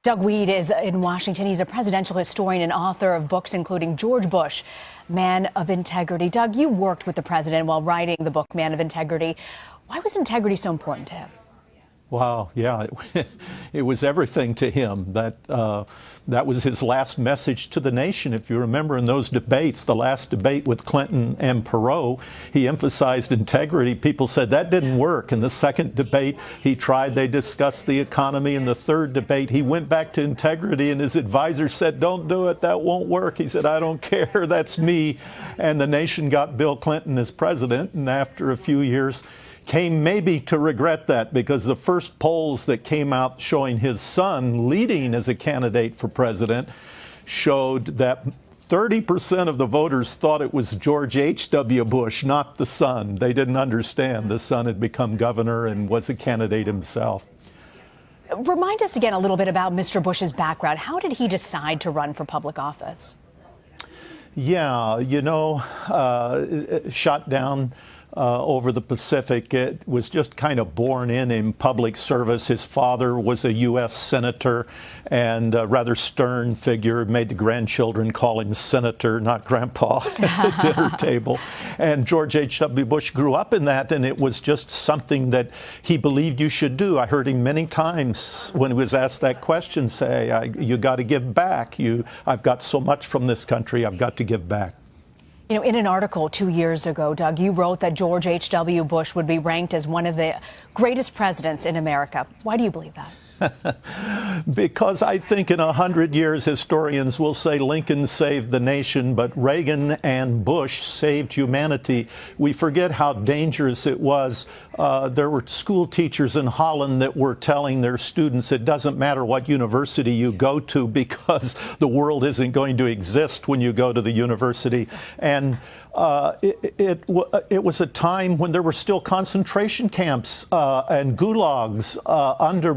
Doug Wead is in Washington. He's a presidential historian and author of books including George Bush, Man of Integrity. Doug, you worked with the president while writing the book, Man of Integrity. Why was integrity so important to him? Wow, yeah, it was everything to him. That was his last message to the nation. If you remember in those debates, the last debate with Clinton and Perot, he emphasized integrity. People said that didn't work. In the second debate, he tried. They discussed the economy. In the third debate, he went back to integrity, and his advisors said, "Don't do it. That won't work." He said, "I don't care. That's me." And the nation got Bill Clinton as president, and after a few years, came maybe to regret that, because the first polls that came out showing his son leading as a candidate for president showed that 30% of the voters thought it was George H.W. Bush, not the son. They didn't understand the son had become governor and was a candidate himself. Remind us again a little bit about Mr. Bush's background. How did he decide to run for public office? Yeah, shot down over the Pacific. It was just kind of born in public service. His father was a U.S. senator and a rather stern figure, made the grandchildren call him senator, not grandpa, at the dinner table. And George H.W. Bush grew up in that, and it was just something that he believed you should do. I heard him many times when he was asked that question say, you got to give back. I've got so much from this country, I've got to give back. You know, in an article 2 years ago, Doug, you wrote that George H.W. Bush would be ranked as one of the greatest presidents in America. Why do you believe that? Because I think in 100 years, historians will say Lincoln saved the nation, but Reagan and Bush saved humanity. We forget how dangerous it was. There were school teachers in Holland that were telling their students it doesn't matter what university you go to because the world isn't going to exist when you go to the university. And it was a time when there were still concentration camps and gulags under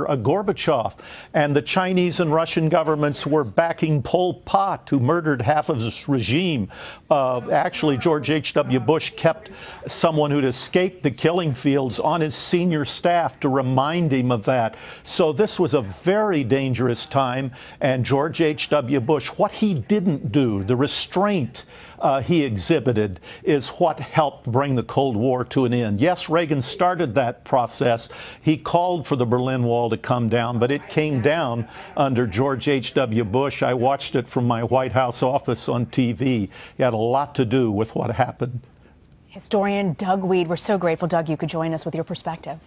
Gorbachev, and the Chinese and Russian governments were backing Pol Pot, who murdered half of his regime. Actually, George H.W. Bush kept someone who'd escaped the killing fields on his senior staff to remind him of that. So this was a very dangerous time, and George H.W. Bush, what he didn't do, the restraint he exhibited, is what helped bring the Cold War to an end. Yes, Reagan started that process. He called for the Berlin Wall to come down, but it came down under George H.W. Bush. I watched it from my White House office on TV. He had a lot to do with what happened. Historian Doug Wead, we're so grateful, Doug, you could join us with your perspective.